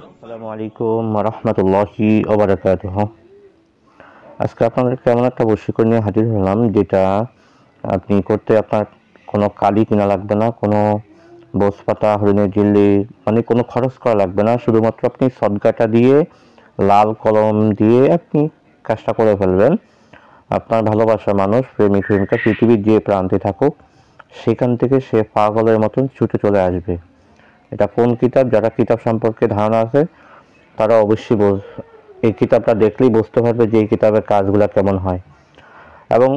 আসসালামু আলাইকুম রহমতুল্লাহি ওয়া বারাকাতুহু। আজকে আপনাদের কেমন একটা বশীকরণ নিয়ে হাজির হলাম, যেটা আপনি করতে আপনার কোনো কালি কিনা লাগবে না, কোনো বোসপাতা, হরিণের ঝিল্লি, মানে কোনো খরচ করা লাগবে না। শুধুমাত্র আপনি সদকাটা দিয়ে, লাল কলম দিয়ে আপনি কাজটা করে ফেলবেন। আপনার ভালোবাসার মানুষ, প্রেমিক প্রেমিকা পৃথিবীর যে প্রান্তে থাকুক, সেখান থেকে সে পাগলের মতন ছুটে চলে আসবে। এটা কোন কিতাব? যারা কিতাব সম্পর্কে ধারণা আছে তারা অবশ্যই এই কিতাবটা দেখলেই বুঝতে পারবে যে এই কিতাবের কাজগুলো কেমন হয়। এবং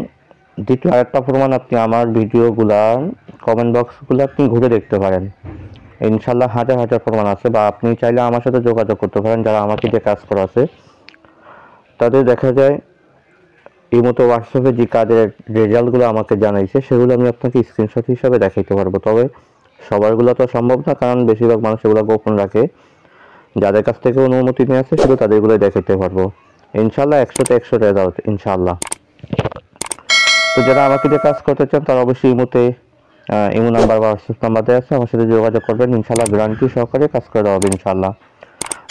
দ্বিতীয় আরেকটা প্রমাণ, আপনি আমার ভিডিওগুলা কমেন্ট বক্সগুলো আপনি ঘুরে দেখতে পারেন। ইনশাল্লাহ হাজার হাজার প্রমাণ আছে। বা আপনি চাইলে আমার সাথে যোগাযোগ করতে পারেন, যারা আমাকে যে কাজ করা আছে তাদের দেখা যায় এই মতো হোয়াটসঅ্যাপে যে কাজের রেজাল্টগুলো আমাকে জানাইছে সেগুলো আমি আপনাকে স্ক্রিনশট হিসাবে দেখাইতে পারবো। তবে সবারগুলো তো সম্ভব না, কারণ বেশিরভাগ মানুষ এগুলো গোপন রাখে। যাদের কাছ থেকে অনুমতি নিয়ে আসছে শুধু তাদেরগুলোই দেখাতে পারবো। ইনশাল্লাহ 100তে 100 রেজাল্ট ইনশাল্লাহ। তো যারা আমাকে দিয়ে কাজ করতে চান তারা অবশ্যই ইমো নাম্বার বা হোয়াটসঅ্যাপ নাম্বার দেওয়া আছে, আমার সাথে যোগাযোগ করবেন। ইনশাল্লাহ গ্যারান্টি সহকারে কাজ করে দেওয়া হবে ইনশাল্লাহ।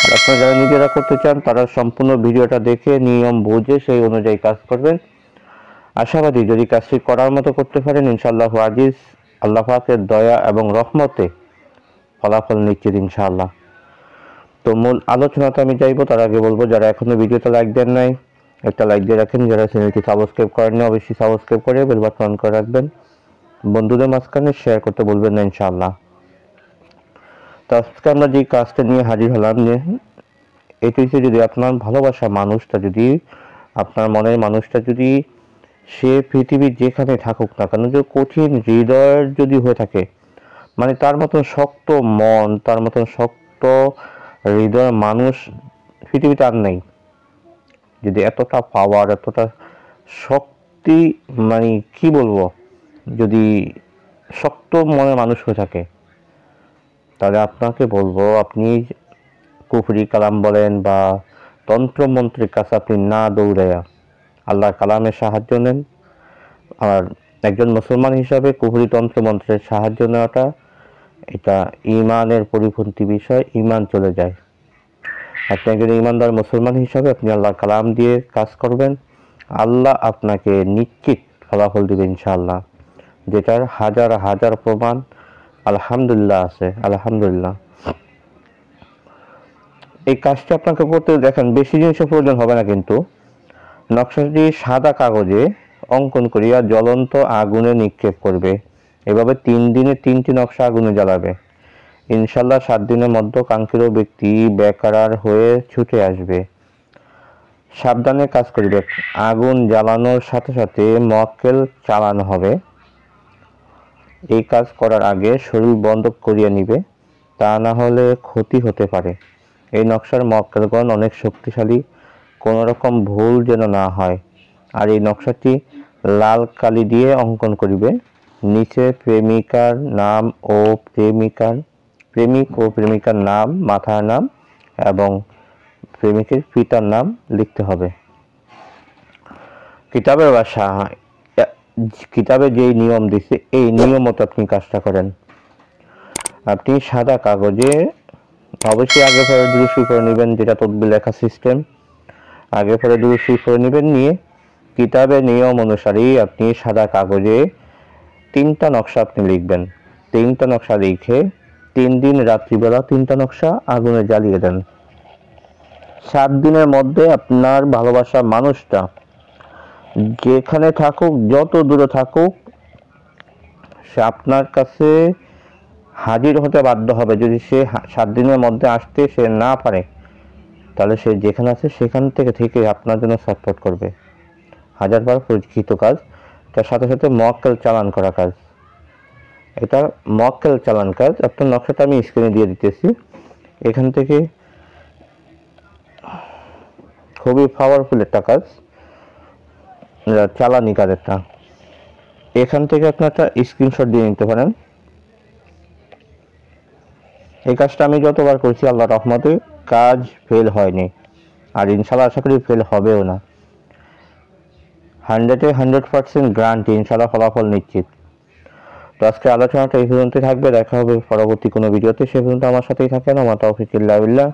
আর আপনারা যারা নিজেরা করতে চান তারা সম্পূর্ণ ভিডিওটা দেখে নিয়ম বুঝে সেই অনুযায়ী কাজ করবেন। আশাবাদী যদি কাজটি করার মতো করতে পারেন ইনশাল্লাহ আজিজ, আল্লাহ পাকের দয়া এবং রহমতে ফলাফল নিশ্চিত ইনশাআল্লাহ। তো মূল আলোচনাতে আমি যাইব, তার আগে বলবো যারা এখনো ভিডিওতে লাইক দেন নাই একটা লাইক দিয়ে রাখেন। যারা চ্যানেলটি সাবস্ক্রাইব করেননি অবশ্যই সাবস্ক্রাইব করে বেল বাটন অন করে রাখবেন। বন্ধুদের মাঝখানে শেয়ার করতে বলবেন না ইনশাআল্লাহ। তো আজকে আমরা যে কাজটা নিয়ে হাজির হলাম, যে এটি হচ্ছে যদি আপনার ভালোবাসা মানুষটা, যদি আপনার মনের মানুষটা, যদি সে পৃথিবীর যেখানে থাকুক না কেন, যে কঠিন হৃদয়ের যদি হয়ে থাকে, মানে তার মতন শক্ত মন, তার মতন শক্ত হৃদয় মানুষ পৃথিবীতে আর নেই। যদি এতটা পাওয়ার, এতটা শক্তি, মানে কি বলবো, যদি শক্ত মনের মানুষ হয়ে থাকে, তাহলে আপনাকে বলবো আপনি কুফরি কালাম বলেন বা তন্ত্রমন্ত্রের কাছে আপনি না দৌড়াইয়া আল্লাহর কালামের সাহায্য নেন। আর একজন মুসলমান হিসাবে কুফরি তন্ত্রমন্ত্রের সাহায্য নেওয়াটা এটা ইমানের পরিপন্থী বিষয়, ইমান চলে যায়। আপনি একজন ইমানদার মুসলমান হিসাবে আপনি আল্লাহর কালাম দিয়ে কাজ করবেন, আল্লাহ আপনাকে নিশ্চিত ফলাফল দিবে ইনশাআল্লাহ, যেটার হাজার হাজার প্রমাণ আলহামদুলিল্লাহ আছে। আলহামদুলিল্লাহ। এই কাজটি আপনাকে করতে দেখেন বেশি জিনিসের প্রয়োজন হবে না, কিন্তু নকশাটি সাদা কাগজে অঙ্কন করিয়া জ্বলন্ত আগুনে নিক্ষেপ করবে। এভাবে 3 দিনে 3টি নকশা আগুনে জ্বালাবে। ইনশাল্লাহ 7 দিনের মধ্যে কাঙ্ক্ষিত ব্যক্তি বেকারার হয়ে ছুটে আসবে। সাবধানে কাজ করিবে। আগুন জ্বালানোর সাথে সাথে মক্কেল চালানো হবে। এই কাজ করার আগে শরীর বন্ধ করিয়ে নিবে, তা না হলে ক্ষতি হতে পারে। এই নকশার মক্কেলগণ অনেক শক্তিশালী, কোনো রকম ভুল যেন না হয়। আর এই নকশাটি লাল কালি দিয়ে অঙ্কন করিবে। নিচে প্রেমিকার নাম ও প্রেমিক ও প্রেমিকার নাম, মাতার নাম এবং প্রেমিকের পিতার নাম লিখতে হবে। কিতাবের ভাষা, কিতাবে যেই নিয়ম দিছে এই নিয়ম মতো আপনি কাজটা করেন। আপনি সাদা কাগজে অবশ্যই আগে পরে দুরূদ করে নেবেন, যেটা তদবির লেখা সিস্টেম। আগে পরে দুরূদ করে নেবেন, নিয়ে কিতাবের নিয়ম অনুসারেই আপনি সাদা কাগজে 3টা নকশা আপনি লিখবেন। 3টা নকশা লিখে 3 দিন রাত্রিবেলা 3টা নকশা আগুনে জ্বালিয়ে দেন। 7 দিনের মধ্যে আপনার ভালোবাসার মানুষটা যেখানে থাকুক, যত দূরে থাকুক, সে আপনার কাছে হাজির হতে বাধ্য হবে। যদি সে 7 দিনের মধ্যে আসতে সে না পারে, তাহলে সে যেখানে আছে সেখান থেকে আপনার জন্য সাপোর্ট করবে। হাজারবার পরীক্ষিত কাজ। তার সাথে সাথে মক্কেল চালান করা কাজ। এটা মক্কেল চালান কাজ। আপনার নকশাটা আমি স্ক্রিনে দিয়ে দিতেছি। এখান থেকে খুবই পাওয়ারফুল একটা কাজ, চালানি কাজ একটা। এখান থেকে আপনি একটা স্ক্রিনশট দিয়ে নিতে পারেন। এই কাজটা আমি যতবার করছি আল্লাহর রহমতে কাজ ফেল হয়নি, আর ইনশাল্লাহ আশা করি ফেল হবেও না। 100% গ্যারান্টি, ইনশাল্লাহ ফলাফল নিশ্চিত। তো আজকে আলোচনাটা এই পর্যন্ত থাকবে, দেখা হবে পরবর্তী কোনো ভিডিওতে। সে পর্যন্ত আমার সাথেই থাকেন। আমার তৌফিক ইল্লা বিল্লাহ।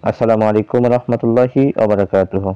আসসালামু আলাইকুম রহমতুল্লাহি ওয়া বারাকাতুহু।